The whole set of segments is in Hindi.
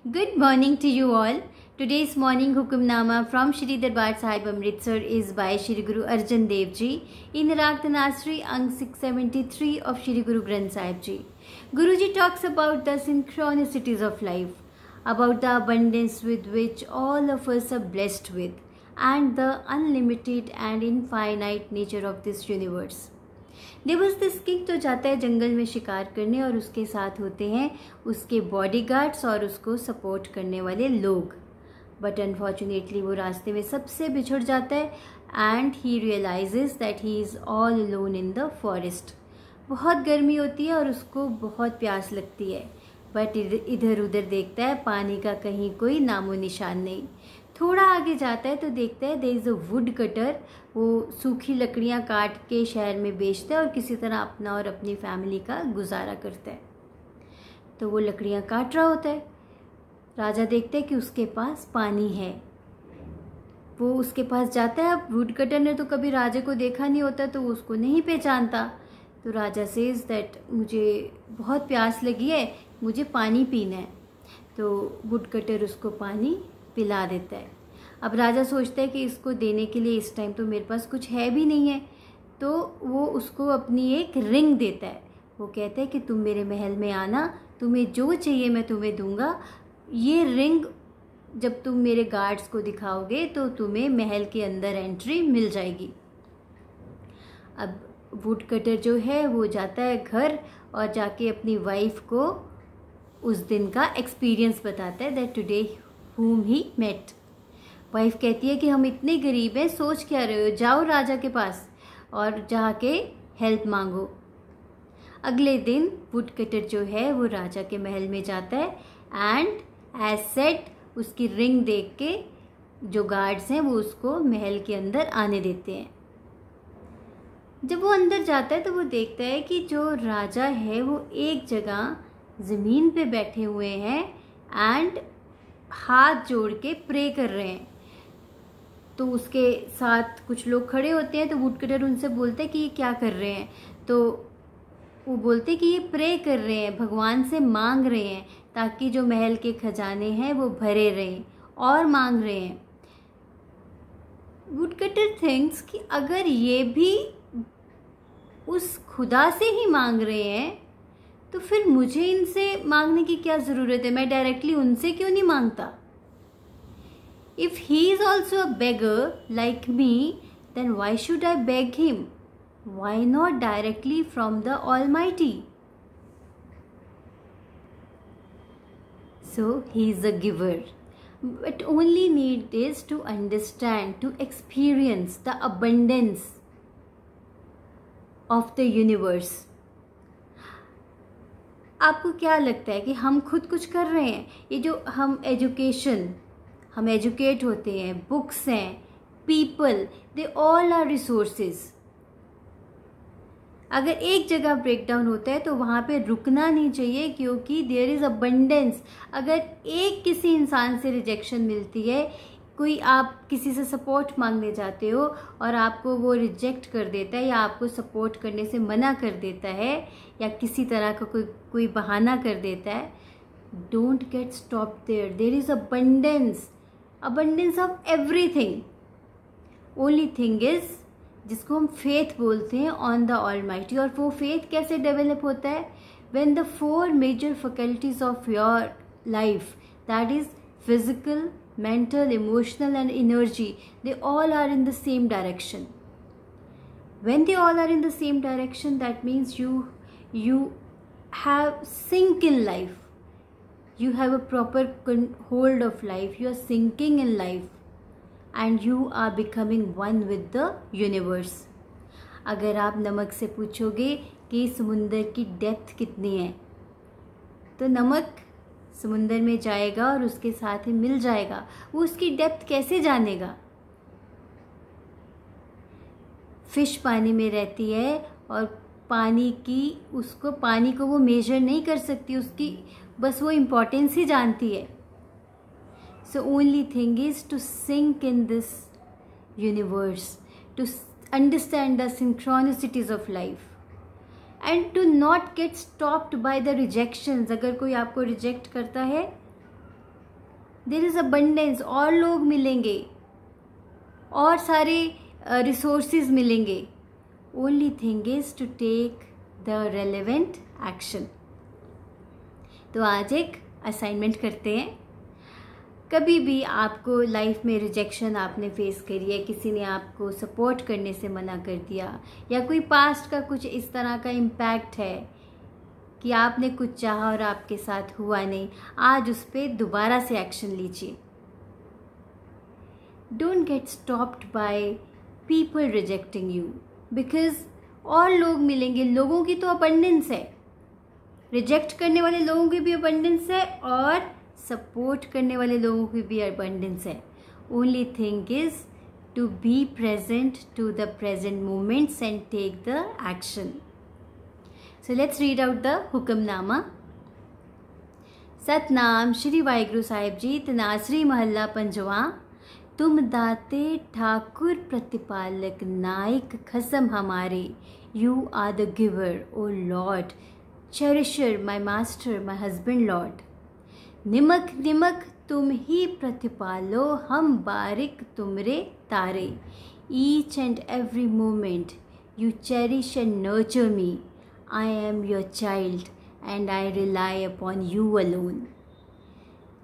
Good morning to you all. Today's morning Hukamnama from Shri Darbar Sahib Amritsar is by Shri Guru Arjan Dev Ji in Rag Tanasri Ang 673 of Shri Guru Granth Sahib Ji. Guruji talks about the synchronicities of life, about the abundance with which all of us are blessed with, and the unlimited and infinite nature of this universe. देवस दिस किंग तो जाता है जंगल में शिकार करने और उसके साथ होते हैं उसके बॉडीगार्ड्स और उसको सपोर्ट करने वाले लोग, बट अनफॉर्चुनेटली वो रास्ते में सबसे बिछड़ जाता है and he realises that he is all alone in the forest. बहुत गर्मी होती है और उसको बहुत प्यास लगती है, बट इधर उधर देखता है पानी का कहीं कोई नामो निशान नहीं. थोड़ा आगे जाता है तो देखता है there is a wood cutter. वो सूखी लकड़ियाँ काट के शहर में बेचता है और किसी तरह अपना और अपनी फैमिली का गुजारा करता है. तो वो लकड़ियाँ काट रहा होता है. राजा देखता है कि उसके पास पानी है. वो उसके पास जाता है. अब वुड कटर ने तो कभी राजा को देखा नहीं होता तो वो उसको नहीं पहचानता. तो राजा सेज दैट मुझे बहुत प्यास लगी है, मुझे पानी पीना है. तो वुड कटर उसको पानी पिला देता है. अब राजा सोचता है कि इसको देने के लिए इस टाइम तो मेरे पास कुछ है भी नहीं है, तो वो उसको अपनी एक रिंग देता है. वो कहता है कि तुम मेरे महल में आना, तुम्हें जो चाहिए मैं तुम्हें दूंगा. ये रिंग जब तुम मेरे गार्ड्स को दिखाओगे तो तुम्हें महल के अंदर एंट्री मिल जाएगी. अब वुड कटर जो है वो जाता है घर और जाके अपनी वाइफ को उस दिन का एक्सपीरियंस बताता है that today whom he met. Wife कहती है कि हम इतने गरीब हैं, सोच क्या रहे हो, जाओ राजा के पास और जाके हेल्प मांगो. अगले दिन वुड कटर जो है वो राजा के महल में जाता है एंड एज सेट उसकी रिंग देख के जो गार्ड्स हैं वो उसको महल के अंदर आने देते हैं. जब वो अंदर जाता है तो वो देखता है कि जो राजा है वो एक जगह ज़मीन पे बैठे हुए हैं एंड हाथ जोड़ के प्रे कर रहे हैं. तो उसके साथ कुछ लोग खड़े होते हैं. तो वुड कटर उनसे बोलते हैं कि ये क्या कर रहे हैं. तो वो बोलते हैं कि ये प्रे कर रहे हैं, भगवान से मांग रहे हैं ताकि जो महल के खजाने हैं वो भरे रहें, और मांग रहे हैं. वुड कटर थिंक्स कि अगर ये भी उस खुदा से ही मांग रहे हैं तो फिर मुझे इनसे मांगने की क्या ज़रूरत है, मैं डायरेक्टली उनसे क्यों नहीं मांगता. If he is also a beggar like me then why should I beg him, why not directly from the almighty. So he is a giver, but only need is to understand, to experience the abundance of the universe. आपको क्या लगता है कि हम खुद कुछ कर रहे हैं? ये जो हम एजुकेट होते हैं, बुक्स हैं, people, they all are resources. अगर एक जगह ब्रेक डाउन होता है तो वहाँ पे रुकना नहीं चाहिए क्योंकि देयर इज़ अबंडेंस. अगर एक किसी इंसान से रिजेक्शन मिलती है, कोई आप किसी से सपोर्ट मांगने जाते हो और आपको वो रिजेक्ट कर देता है या आपको सपोर्ट करने से मना कर देता है या किसी तरह का कोई बहाना कर देता है, don't get stop there. There is abundance of everything. Only thing is जिसको हम फेथ बोलते हैं ऑन द ऑलमाइटी. और वो फेथ कैसे डेवलप होता है? When the 4 major faculties of your life, that is physical, mental, emotional and energy, they all are in the same direction. When they all are in the same direction, that means you have sync in life, you have a proper hold of life, you are sinking in life and you are becoming one with the universe. अगर आप नमक से पूछोगे कि समुंदर की डेप्थ कितनी है तो नमक समुंदर में जाएगा और उसके साथ ही मिल जाएगा. वो उसकी डेप्थ कैसे जानेगा? फिश पानी में रहती है और पानी को वो मेजर नहीं कर सकती, उसकी बस वो इम्पोर्टेंस ही जानती है. So only thing is to sync in this universe, to understand the synchronicities of life and to not get stopped by the rejections. अगर कोई आपको रिजेक्ट करता है देयर इज़ अबंडेंस, और लोग मिलेंगे और सारे रिसोर्सेज मिलेंगे. Only thing is to take the relevant action. तो आज एक असाइनमेंट करते हैं. कभी भी आपको लाइफ में रिजेक्शन आपने फेस करी है, किसी ने आपको सपोर्ट करने से मना कर दिया, या कोई पास्ट का कुछ इस तरह का इम्पैक्ट है कि आपने कुछ चाहा और आपके साथ हुआ नहीं, आज उस पर दोबारा से एक्शन लीजिए. Don't get stopped by people rejecting you, because और लोग मिलेंगे. लोगों की तो अबंडेंस है, रिजेक्ट करने वाले लोगों की भी अबंडेंस है और सपोर्ट करने वाले लोगों की भी अबंडेंस है. Only thing is to be present to the present moments and take the action. So let's read out the Hukamnama. Satnam Shri Waheguru Sahib ji. तनासरी महला पंजवा. तुम दाते ठाकुर प्रतिपालक नायक खसम हमारे. You are the giver O lord, cherisher my master my husband lord. निमक निमक तुम ही प्रतिपालो, हम बारिक तुमरे तारे. Each and every moment you cherish and nurture me. I am your child and I rely upon you alone.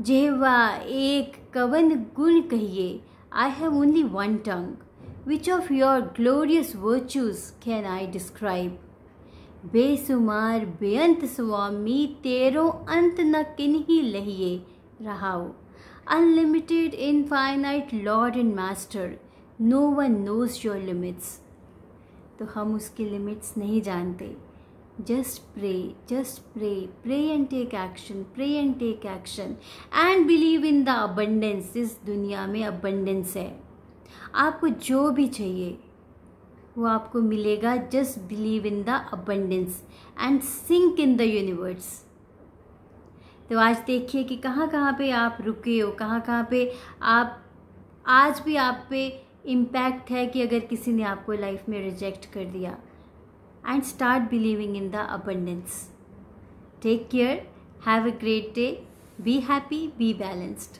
जेहवा एक कवन गुण कहिए. I have only one tongue. Which of your glorious virtues can I describe. बेसुमार बेअंत स्वामी, तेरो अंत न किन्हीं लहिए रहाओ. Unlimited infinite lord and master, no one knows your limits. तो हम उसकी लिमिट्स नहीं जानते. Just pray, pray and take action, pray and take action and believe in the abundance. इस दुनिया में अबंडेंस है. आपको जो भी चाहिए वो आपको मिलेगा. Just believe in the abundance and sync in the universe. तो आज देखिए कि कहाँ कहाँ पे आप रुके हो, कहाँ कहाँ पे आप आज भी आप पे इम्पैक्ट है कि अगर किसी ने आपको लाइफ में रिजेक्ट कर दिया. And start believing in the abundance. Take care, have a great day, be happy, be balanced.